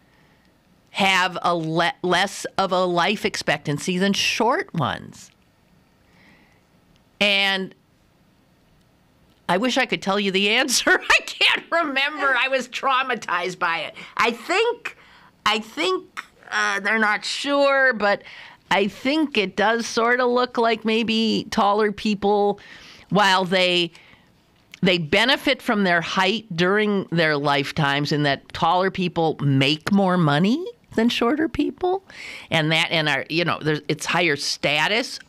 have a less of a life expectancy than short ones? And I wish I could tell you the answer. I can't remember. I was traumatized by it. I think they're not sure, but I think it does sort of look like maybe taller people, while they benefit from their height during their lifetimes, in that taller people make more money than shorter people, and it's higher status,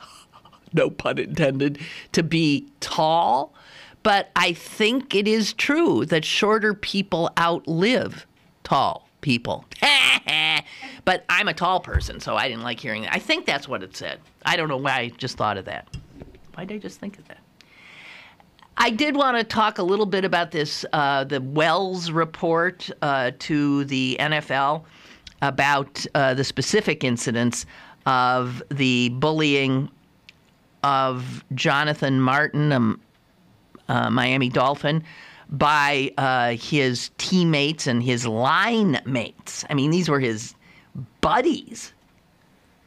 no pun intended, to be tall. But I think it is true that shorter people outlive tall people. But I'm a tall person, so I didn't like hearing that. I think that's what it said. I don't know why I just thought of that. Why did I just think of that? I did want to talk a little bit about this, the Wells report to the NFL about the specific incidents of the bullying of Jonathan Martin, Miami Dolphin, by his teammates and his line mates. I mean, these were his buddies,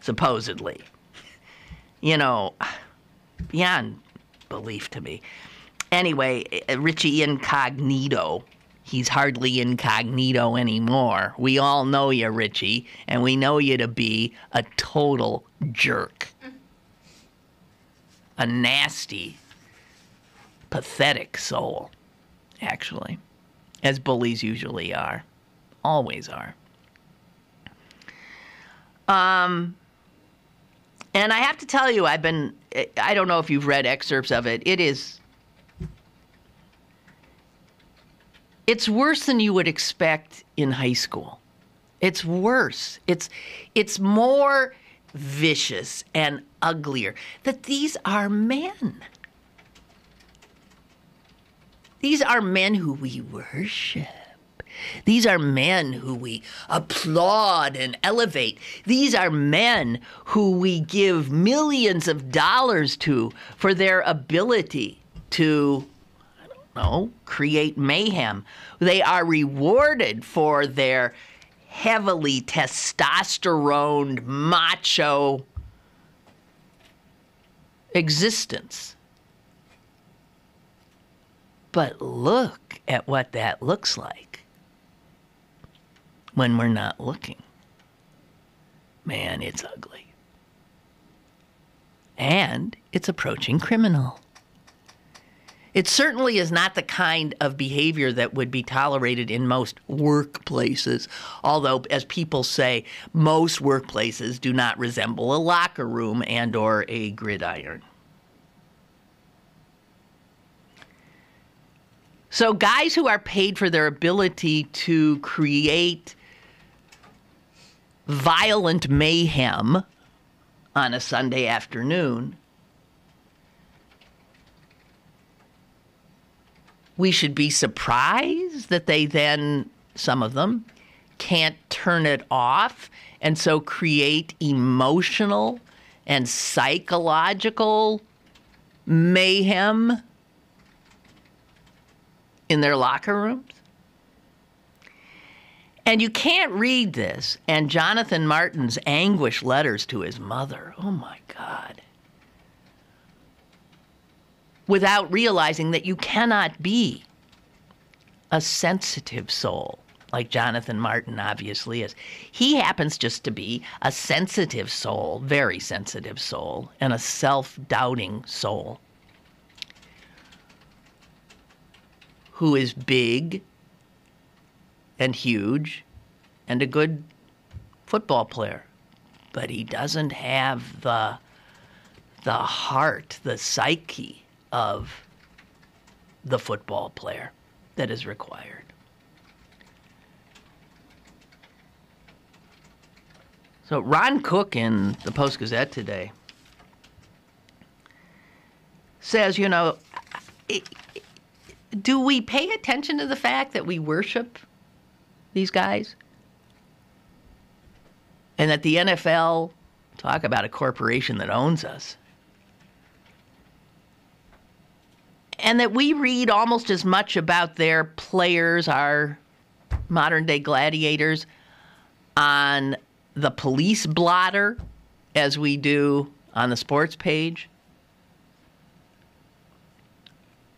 supposedly. Beyond belief to me. Anyway, Richie Incognito, He's hardly incognito anymore. We all know you, Richie, and we know you to be a total jerk. A nasty, pathetic soul, actually, as bullies usually are. Always are. And I have to tell you, I don't know if you've read excerpts of it. It's worse than you would expect in high school. It's worse. It's more vicious and uglier. That these are men. These are men who we worship. These are men who we applaud and elevate. These are men who we give millions of dollars to for their ability to, create mayhem. They are rewarded for their heavily testosterone, macho existence. But look at what that looks like when we're not looking. Man, it's ugly. And it's approaching criminal. It certainly is not the kind of behavior that would be tolerated in most workplaces, although, as people say, most workplaces do not resemble a locker room and or a gridiron. So guys who are paid for their ability to create violent mayhem on a Sunday afternoon, we should be surprised that they then, some of them, can't turn it off and so create emotional and psychological mayhem in their locker rooms. And you can't read this and Jonathan Martin's anguished letters to his mother, oh my God, without realizing that you cannot be a sensitive soul, like Jonathan Martin obviously is. He happens just to be a sensitive soul, very sensitive soul, and a self-doubting soul who is big and huge and a good football player. But he doesn't have the heart, the psyche of the football player that is required. So Ron Cook in the Post-Gazette today says, do we pay attention to the fact that we worship these guys? And that the NFL, talk about a corporation that owns us, and that we read almost as much about their players, our modern-day gladiators, on the police blotter as we do on the sports page.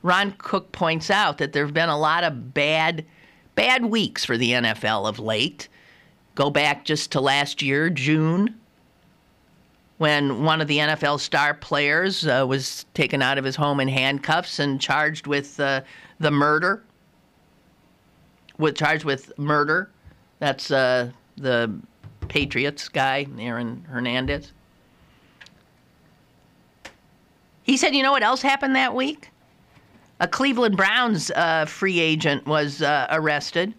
Ron Cook points out that there have been a lot of bad weeks for the NFL of late. Go back just to last year, June, when one of the NFL star players was taken out of his home in handcuffs and charged with murder. Charged with murder. That's the Patriots guy, Aaron Hernandez. He said, you know what else happened that week? A Cleveland Browns free agent was arrested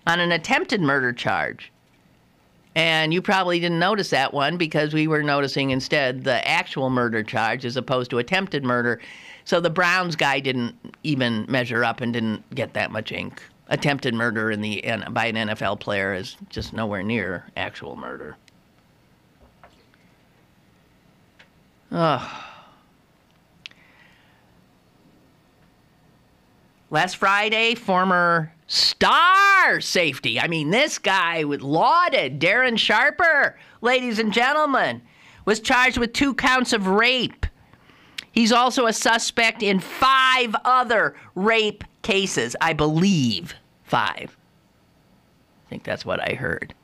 on an attempted murder charge. And you probably didn't notice that one because we were noticing instead the actual murder charge as opposed to attempted murder. So the Browns guy didn't even measure up and didn't get that much ink. Attempted murder by an NFL player is just nowhere near actual murder. Oh. Last Friday, former star safety, this guy with lauded, Darren Sharper, ladies and gentlemen, was charged with 2 counts of rape. He's also a suspect in 5 other rape cases, I believe 5. I think that's what I heard.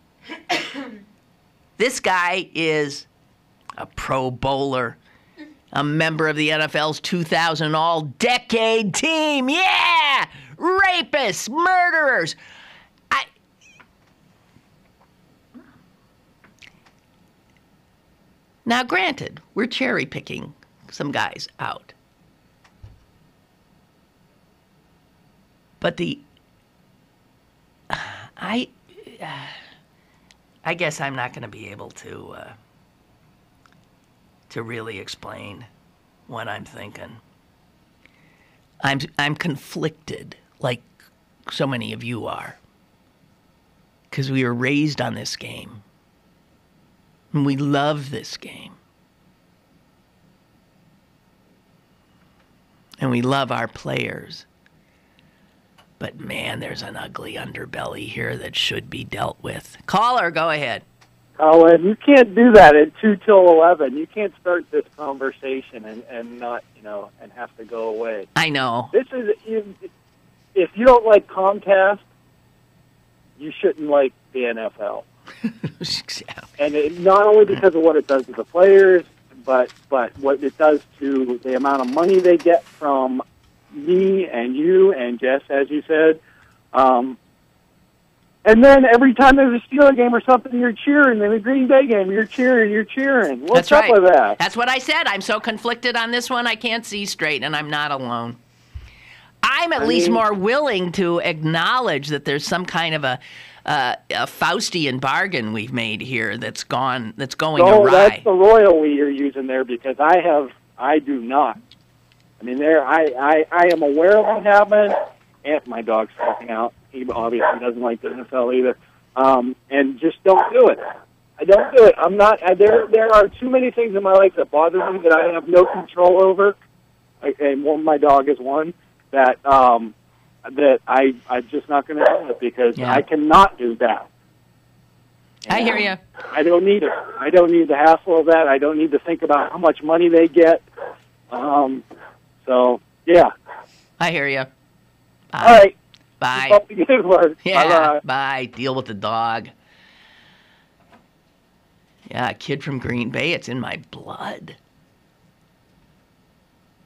This guy is a Pro Bowler, a member of the NFL's 2000 All-Decade Team. Yeah! Rapists, murderers. Now, granted, we're cherry-picking some guys out. But I guess I'm not going to be able to really explain what I'm thinking. I'm conflicted, like so many of you are, because we were raised on this game, and we love this game, and we love our players. But man, there's an ugly underbelly here that should be dealt with. Caller, go ahead. Colin, you can't do that at 2 till 11. You can't start this conversation and not, and have to go away. I know. This is, if you don't like Comcast, you shouldn't like the NFL. And not only because of what it does to the players, but what it does to the amount of money they get from me and you and Jess, as you said. And then every time there's a Steeler game or something, you're cheering. In a Green Bay game, you're cheering. What's up with that? That's what I said. I'm so conflicted on this one, I can't see straight, and I'm not alone. I'm at least more willing to acknowledge that there's some kind of a Faustian bargain we've made here that's going awry. That's the royal we you're using there, because I do not. I mean, I am aware of what happened, and my dog's freaking out. He obviously doesn't like the NFL either. And just don't do it. I don't do it. I'm not. There are too many things in my life that bother me that I have no control over. And my dog is one that I'm just not going to do it, because I cannot do that. I hear you. I don't need it. I don't need the hassle of that. I don't need to think about how much money they get. So, yeah. I hear you. All right. Bye. Keep up the good work. Yeah. Bye. Deal with the dog. Yeah, a kid from Green Bay. It's in my blood.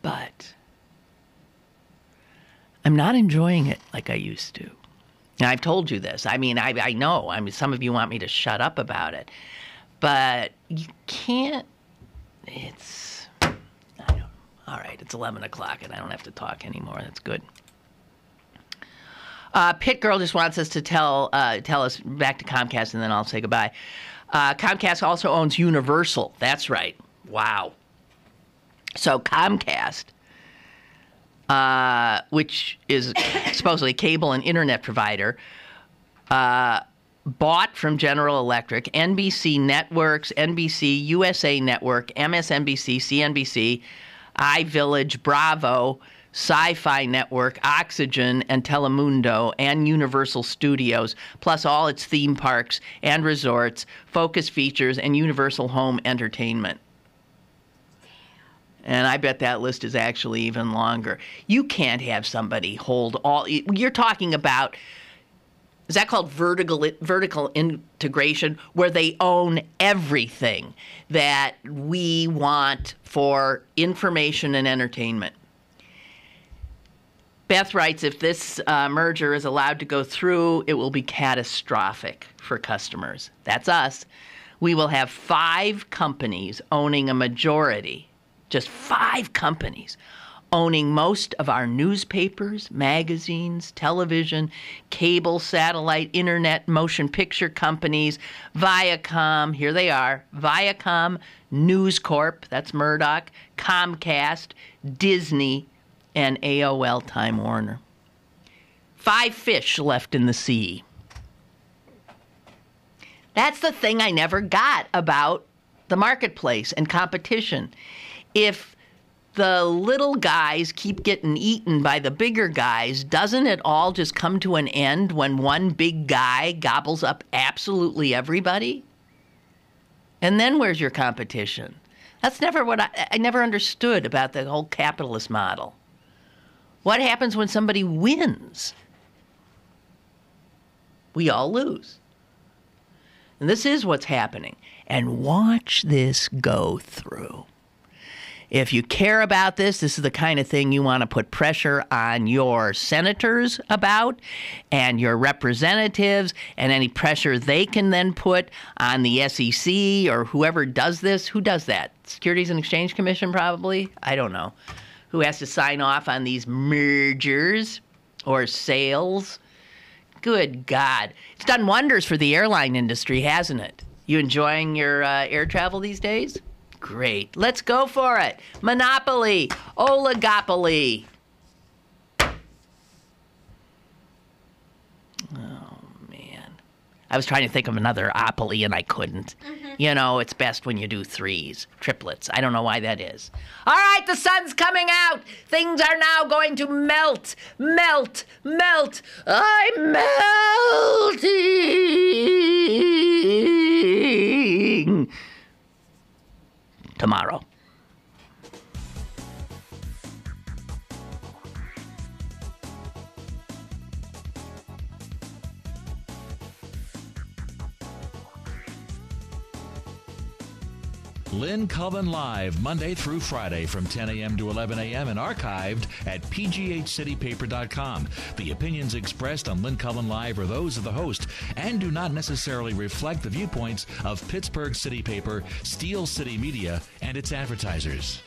But I'm not enjoying it like I used to. And I've told you this. I mean, I know. I mean, some of you want me to shut up about it. But you can't. It's... I don't know. All right, it's 11 o'clock, and I don't have to talk anymore. That's good. Pit Girl just wants us to tell us back to Comcast, and then I'll say goodbye. Comcast also owns Universal. That's right. Wow. So Comcast, which is supposedly a cable and internet provider, bought from General Electric NBC Networks, NBC, USA Network, MSNBC, CNBC, iVillage, Bravo, Sci-Fi Network, Oxygen, and Telemundo, and Universal Studios, plus all its theme parks and resorts, Focus Features, and Universal Home Entertainment. And I bet that list is actually even longer. You can't have somebody hold all... You're talking about... Is that called vertical integration, where they own everything that we want for information and entertainment? Beth writes, if this merger is allowed to go through, it will be catastrophic for customers. That's us. We will have 5 companies owning a majority, just 5 companies, owning most of our newspapers, magazines, television, cable, satellite, internet, motion picture companies, Viacom, here they are, Viacom, News Corp, that's Murdoch, Comcast, Disney, and AOL Time Warner. 5 fish left in the sea. That's the thing I never got about the marketplace and competition. If the little guys keep getting eaten by the bigger guys, doesn't it all just come to an end when one big guy gobbles up absolutely everybody? And then where's your competition? That's never what I never understood about the whole capitalist model. What happens when somebody wins? We all lose. And this is what's happening. And watch this go through. If you care about this is the kind of thing you want to put pressure on your senators about and your representatives, and any pressure they can then put on the SEC or whoever does this. Who does that? Securities and Exchange Commission, probably? I don't know. Who has to sign off on these mergers or sales? Good God. It's done wonders for the airline industry, hasn't it? You enjoying your air travel these days? Great. Let's go for it. Monopoly. Oligopoly. Oh, man. I was trying to think of another opoly, and I couldn't. You know, it's best when you do threes, triplets. I don't know why that is. All right, the sun's coming out. Things are now going to melt, melt, melt. I'm melting. Tomorrow. Lynn Cullen Live, Monday through Friday from 10 a.m. to 11 a.m. and archived at pghcitypaper.com. The opinions expressed on Lynn Cullen Live are those of the host and do not necessarily reflect the viewpoints of Pittsburgh City Paper, Steel City Media, and its advertisers.